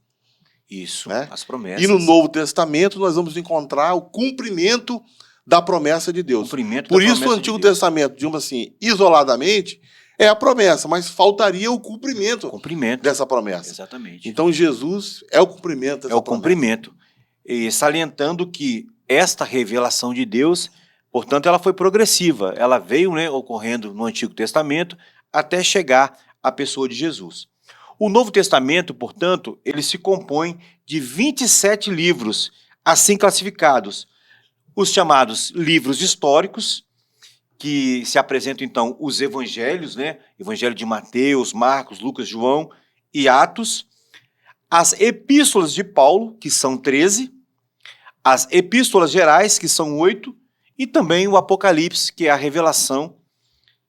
Isso, né? As promessas. E no Novo Testamento nós vamos encontrar o cumprimento da promessa de Deus. Por isso o Antigo Testamento, digamos assim, isoladamente, é a promessa, mas faltaria o cumprimento dessa promessa. Exatamente. Então Jesus é o cumprimento dessa promessa. Cumprimento. E salientando que esta revelação de Deus, portanto, ela foi progressiva. Ela veio, né, ocorrendo no Antigo Testamento até chegar à pessoa de Jesus. O Novo Testamento, portanto, ele se compõe de 27 livros, assim classificados. Os chamados livros históricos, que se apresentam, então, os evangelhos, né? Evangelho de Mateus, Marcos, Lucas, João e Atos. As epístolas de Paulo, que são 13. As epístolas gerais, que são 8. E também o Apocalipse, que é a revelação,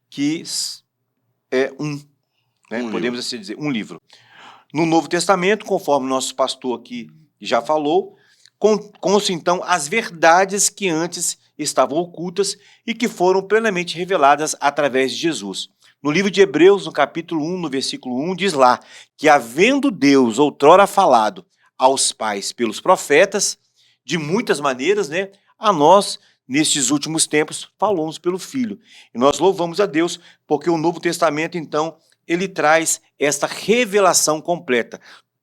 que é podemos assim dizer, um livro. No Novo Testamento, conforme nosso pastor aqui já falou, constam então as verdades que antes estavam ocultas e que foram plenamente reveladas através de Jesus. No livro de Hebreus, no capítulo 1, no versículo 1, diz lá que, havendo Deus outrora falado aos pais pelos profetas, de muitas maneiras, né, a nós, nestes últimos tempos, falamos pelo Filho. E nós louvamos a Deus, porque o Novo Testamento, então, ele traz esta revelação completa.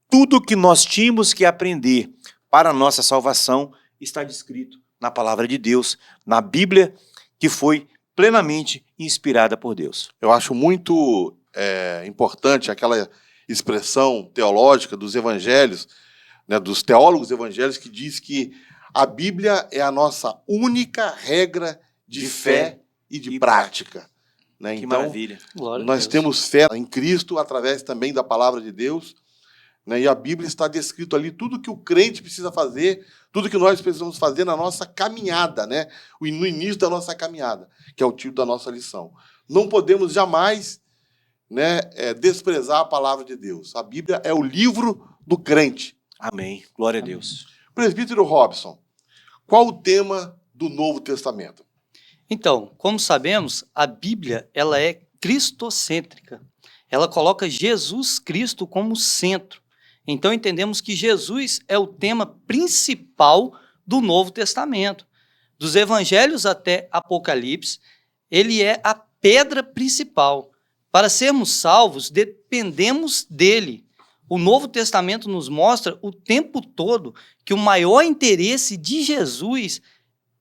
Tudo que nós tínhamos que aprender para a nossa salvação está descrito na palavra de Deus, na Bíblia, que foi plenamente inspirada por Deus. Eu acho muito importante aquela expressão teológica dos evangelhos, né, dos teólogos evangélicos, que diz que a Bíblia é a nossa única regra de fé e de prática. Né? Que então, maravilha. Nós temos fé em Cristo através também da palavra de Deus, né? E a Bíblia está descrito ali tudo que o crente precisa fazer, tudo que nós precisamos fazer na nossa caminhada, né? No início da nossa caminhada, que é o título da nossa lição. Não podemos jamais, né, desprezar a palavra de Deus. A Bíblia é o livro do crente. Amém. Glória a Deus. Presbítero Robson, qual o tema do Novo Testamento? Então, como sabemos, a Bíblia ela é cristocêntrica. Ela coloca Jesus Cristo como centro. Então, entendemos que Jesus é o tema principal do Novo Testamento. Dos Evangelhos até Apocalipse, ele é a pedra principal. Para sermos salvos, dependemos dele. O Novo Testamento nos mostra o tempo todo que o maior interesse de Jesus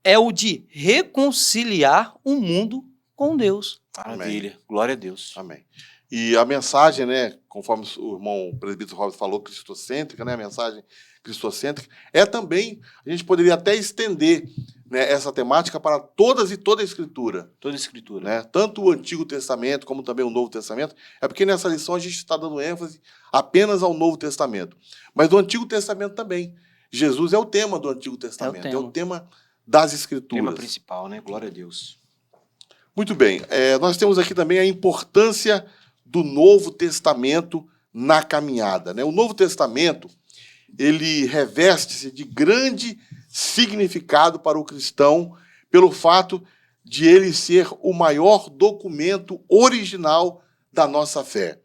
é o de reconciliar o mundo com Deus. Maravilha. Amém. Glória a Deus. Amém. E a mensagem, né, conforme o irmão o presbítero Robson falou, cristocêntrica, né, a mensagem cristocêntrica, é também, a gente poderia até estender, né, essa temática para toda a Escritura. Toda a Escritura. Né, tanto o Antigo Testamento como também o Novo Testamento. É porque nessa lição a gente está dando ênfase apenas ao Novo Testamento. Mas do Antigo Testamento também. Jesus é o tema do Antigo Testamento, é o tema das Escrituras. Tema principal, né? Glória a Deus. Muito bem. Nós temos aqui também a importância do Novo Testamento na caminhada, né? O Novo Testamento, ele reveste-se de grande significado para o cristão pelo fato de ele ser o maior documento original da nossa fé.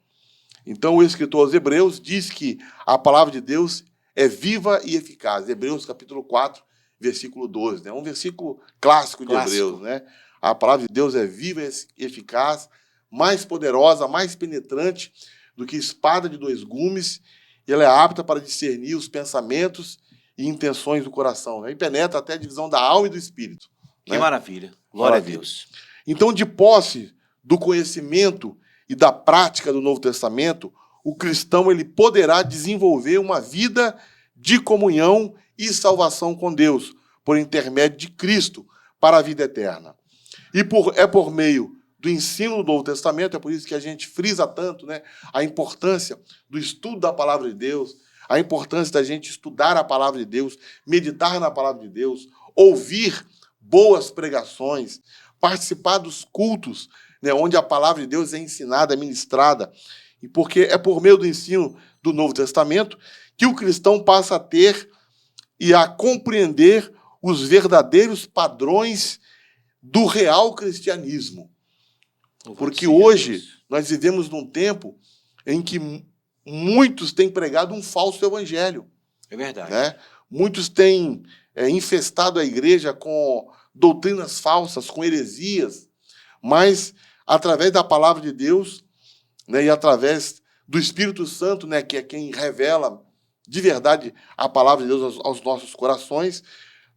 Então, o escritor aos Hebreus diz que a palavra de Deus é viva e eficaz. Hebreus, capítulo 4, versículo 12. Né? Um versículo clássico de Hebreus. Né? A palavra de Deus é viva e eficaz, mais poderosa, mais penetrante do que espada de dois gumes, e ela é apta para discernir os pensamentos e intenções do coração, né? E penetra até a divisão da alma e do espírito. Que né? maravilha. Glória a Deus. Então, de posse do conhecimento e da prática do Novo Testamento, o cristão ele poderá desenvolver uma vida de comunhão e salvação com Deus, por intermédio de Cristo, para a vida eterna. E por meio do ensino do Novo Testamento, é por isso que a gente frisa tanto, né, a importância do estudo da palavra de Deus, a importância da gente estudar a palavra de Deus, meditar na palavra de Deus, ouvir boas pregações, participar dos cultos, né, onde a palavra de Deus é ensinada, é ministrada, e porque é por meio do ensino do Novo Testamento que o cristão passa a ter e a compreender os verdadeiros padrões do real cristianismo. Porque hoje nós vivemos num tempo em que muitos têm pregado um falso evangelho. É verdade. Né? Muitos têm infestado a igreja com doutrinas falsas, com heresias, mas através da palavra de Deus, né, e através do Espírito Santo, né, que é quem revela de verdade a palavra de Deus aos nossos corações,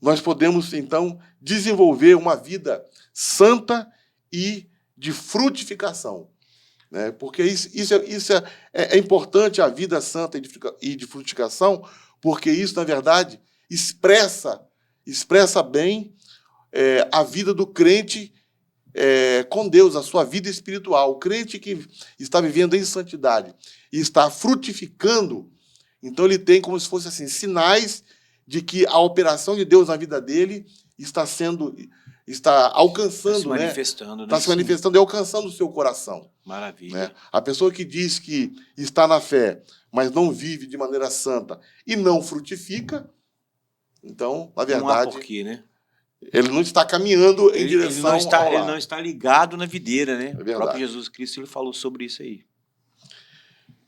nós podemos, então, desenvolver uma vida santa e de frutificação. Né? Porque isso é importante, a vida santa e de frutificação, porque isso, na verdade, expressa bem a vida do crente com Deus, a sua vida espiritual. O crente que está vivendo em santidade e está frutificando, então ele tem como se fosse assim, sinais de que a operação de Deus na vida dele está alcançando, se manifestando, está se manifestando e alcançando o seu coração. Maravilha. Né? A pessoa que diz que está na fé, mas não vive de maneira santa e não frutifica, então, na verdade, não há porquê, né? Ele não está caminhando em direção ao lar. Ele não está ligado na videira, né? É verdade. O próprio Jesus Cristo ele falou sobre isso aí.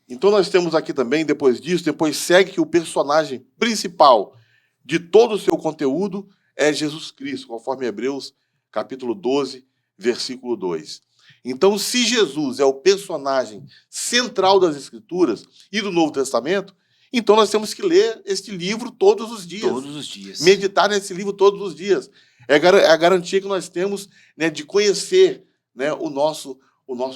Então nós temos aqui também, depois segue que o personagem principal de todo o seu conteúdo é Jesus Cristo, conforme Hebreus, capítulo 12, versículo 2. Então, se Jesus é o personagem central das Escrituras e do Novo Testamento, então nós temos que ler este livro todos os dias. Todos os dias. Meditar nesse livro todos os dias. É a garantia que nós temos, né, de conhecer, né, o nosso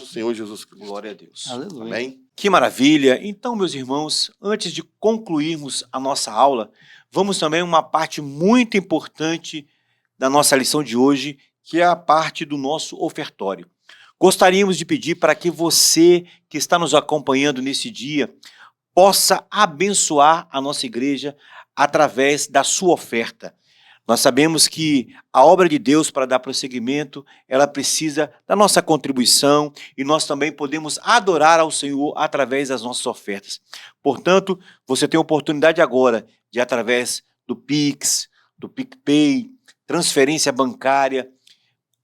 Senhor Jesus Cristo. Glória a Deus. Aleluia. Amém? Que maravilha! Então, meus irmãos, antes de concluirmos a nossa aula, vamos também a uma parte muito importante da nossa lição de hoje, que é a parte do nosso ofertório. Gostaríamos de pedir para que você que está nos acompanhando nesse dia possa abençoar a nossa igreja através da sua oferta. Nós sabemos que a obra de Deus, para dar prosseguimento, ela precisa da nossa contribuição e nós também podemos adorar ao Senhor através das nossas ofertas. Portanto, você tem a oportunidade agora de, através do Pix, do PicPay, transferência bancária,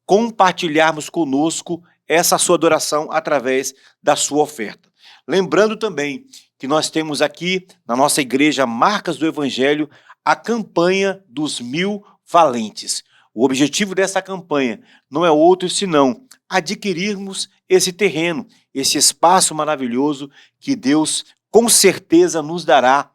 compartilharmos conosco essa sua adoração através da sua oferta. Lembrando também que nós temos aqui, na nossa igreja Marcas do Evangelho, a campanha dos 1000 valentes. O objetivo dessa campanha não é outro senão adquirirmos esse terreno, esse espaço maravilhoso que Deus com certeza nos dará,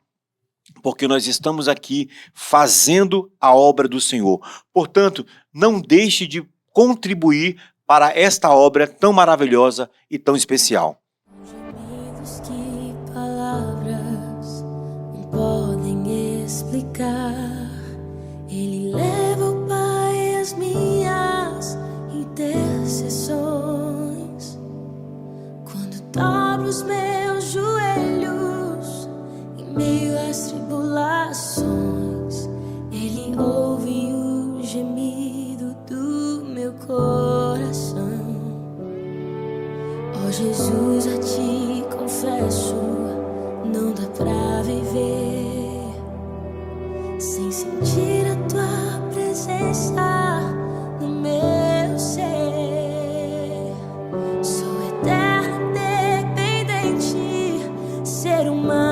porque nós estamos aqui fazendo a obra do Senhor. Portanto, não deixe de contribuir para esta obra tão maravilhosa e tão especial. Ele leva ao Pai as minhas intercessões. Quando dobro os meus joelhos em meio às tribulações, Ele ouve o gemido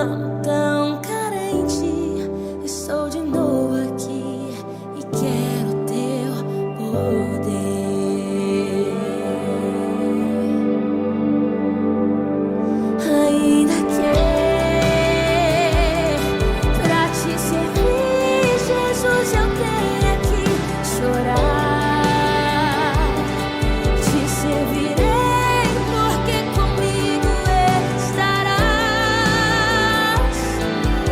amo tão carente. Estou de novo aqui e quero teu poder. Ainda que pra te servir, Jesus, eu tenha que chorar. Te servirei porque comigo estarás.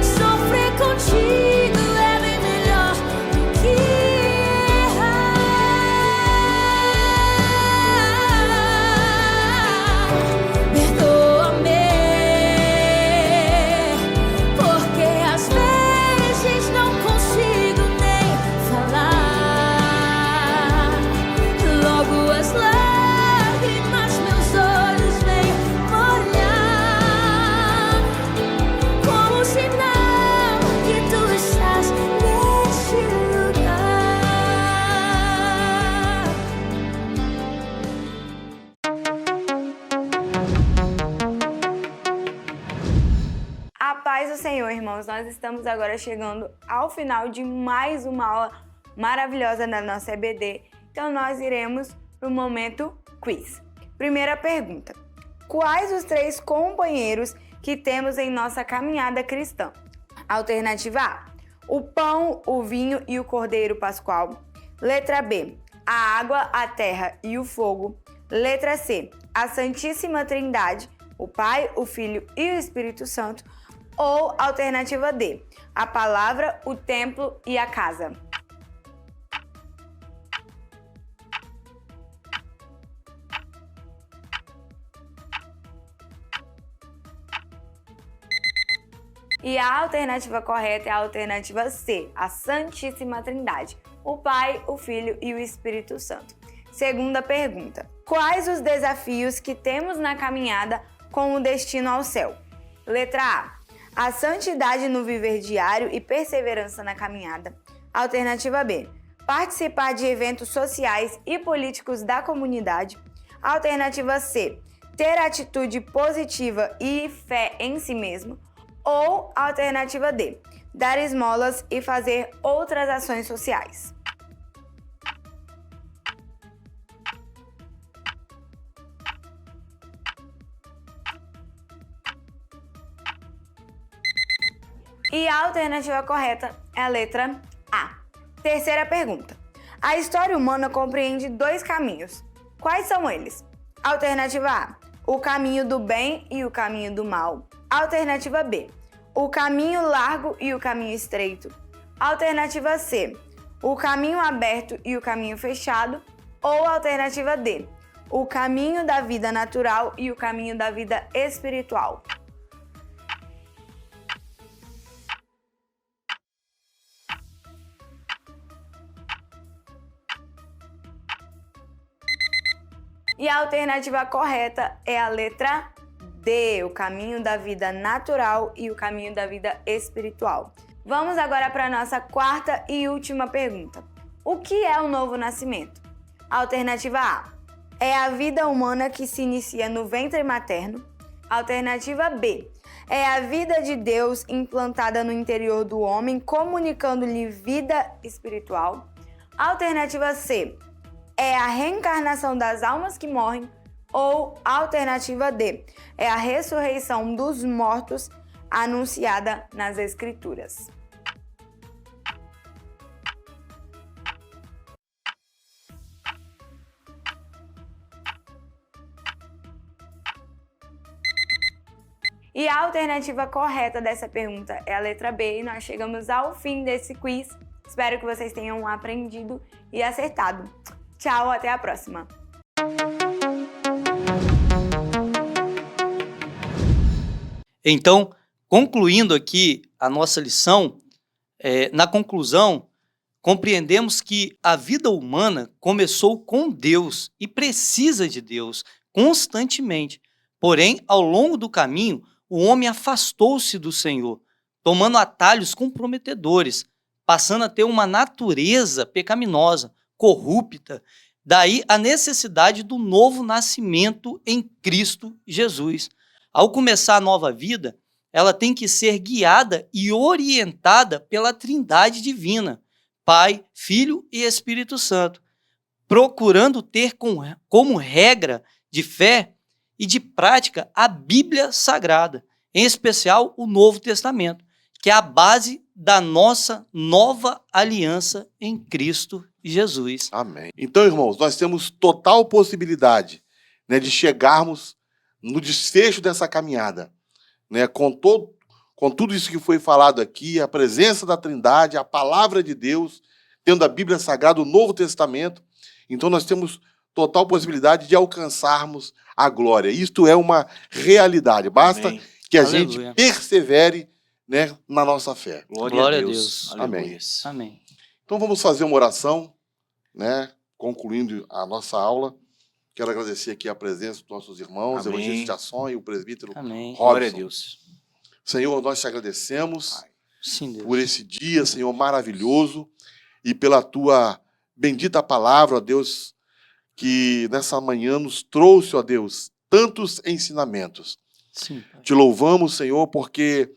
Sofrer contigo é bem melhor do que errar. Perdoa-me, porque às vezes não consigo nem falar. Logo as lágrimas meus olhos vêm molhar, como sinal que tu estás neste lugar. A paz do Senhor, irmãos. Nós estamos agora chegando ao final de mais uma aula maravilhosa da nossa EBD. Então nós iremos para o momento quiz. Primeira pergunta: quais os 3 companheiros que temos em nossa caminhada cristã? Alternativa A: o pão, o vinho e o cordeiro pascual. Letra B: a água, a terra e o fogo. Letra C: a Santíssima Trindade, o Pai, o Filho e o Espírito Santo. Ou alternativa D: a palavra, o templo e a casa. E a alternativa correta é a alternativa C, a Santíssima Trindade, o Pai, o Filho e o Espírito Santo. Segunda pergunta: quais os desafios que temos na caminhada com o destino ao céu? Letra A: a santidade no viver diário e perseverança na caminhada. Alternativa B: participar de eventos sociais e políticos da comunidade. Alternativa C: ter atitude positiva e fé em si mesmo. Ou alternativa D: dar esmolas e fazer outras ações sociais. E a alternativa correta é a letra A. Terceira pergunta: a história humana compreende 2 caminhos. Quais são eles? Alternativa A: o caminho do bem e o caminho do mal. Alternativa B: o caminho largo e o caminho estreito. Alternativa C: o caminho aberto e o caminho fechado. Ou alternativa D: o caminho da vida natural e o caminho da vida espiritual. E a alternativa correta é a letra D, o caminho da vida natural e o caminho da vida espiritual. Vamos agora para a nossa quarta e última pergunta: o que é o novo nascimento? Alternativa A: é a vida humana que se inicia no ventre materno. Alternativa B: é a vida de Deus implantada no interior do homem, comunicando-lhe vida espiritual. Alternativa C: é a reencarnação das almas que morrem. Ou alternativa D: é a ressurreição dos mortos anunciada nas Escrituras. E a alternativa correta dessa pergunta é a letra B. E nós chegamos ao fim desse quiz. Espero que vocês tenham aprendido e acertado. Tchau, até a próxima! Então, concluindo aqui a nossa lição, na conclusão, compreendemos que a vida humana começou com Deus e precisa de Deus constantemente. Porém, ao longo do caminho, o homem afastou-se do Senhor, tomando atalhos comprometedores, passando a ter uma natureza pecaminosa, corrupta. Daí a necessidade do novo nascimento em Cristo Jesus. Ao começar a nova vida, ela tem que ser guiada e orientada pela Trindade divina, Pai, Filho e Espírito Santo, procurando ter como regra de fé e de prática a Bíblia Sagrada, em especial o Novo Testamento, que é a base da nossa nova aliança em Cristo Jesus. Amém. Então, irmãos, nós temos total possibilidade, né, de chegarmos no desfecho dessa caminhada, né, com tudo isso que foi falado aqui, a presença da Trindade, a palavra de Deus, tendo a Bíblia Sagrada, o Novo Testamento. Então, nós temos total possibilidade de alcançarmos a glória. Isto é uma realidade. Basta Amém. que a Aleluia. gente persevere, né, na nossa fé. Glória a Deus. Amém. Amém. Então vamos fazer uma oração, né, concluindo a nossa aula. Quero agradecer aqui a presença dos nossos irmãos, o Amém. evangelista Jason e o presbítero Amém. Robson. Glória a Deus. Senhor, nós te agradecemos Sim, Deus. por esse dia, Senhor, maravilhoso, e pela tua bendita palavra, ó Deus, que nessa manhã nos trouxe, ó Deus, tantos ensinamentos. Sim, Pai. Te louvamos, Senhor, porque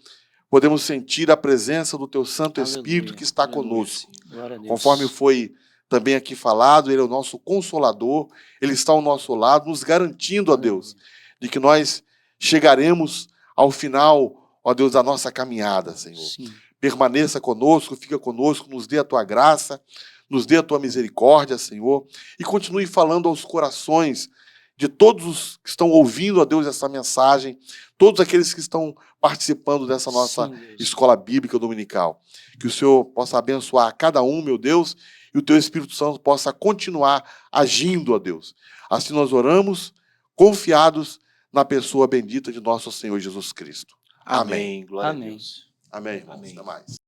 podemos sentir a presença do teu Santo Aleluia, Espírito que está aleluia, conosco. Glória a Deus. Conforme foi também aqui falado, Ele é o nosso Consolador, Ele está ao nosso lado, nos garantindo, ó Deus, de que nós chegaremos ao final, ó Deus, da nossa caminhada, Senhor. Sim. Permaneça conosco, fica conosco, nos dê a tua graça, nos dê a tua misericórdia, Senhor, e continue falando aos corações de todos os que estão ouvindo, ó Deus, essa mensagem, todos aqueles que estão participando dessa nossa Sim, Deus. escola bíblica dominical. Que o Senhor possa abençoar cada um, meu Deus, e o teu Espírito Santo possa continuar agindo, ó Deus. Assim nós oramos, confiados na pessoa bendita de nosso Senhor Jesus Cristo. Amém. Amém. Glória Amém. a Deus. Amém, irmãos. Amém. Até mais.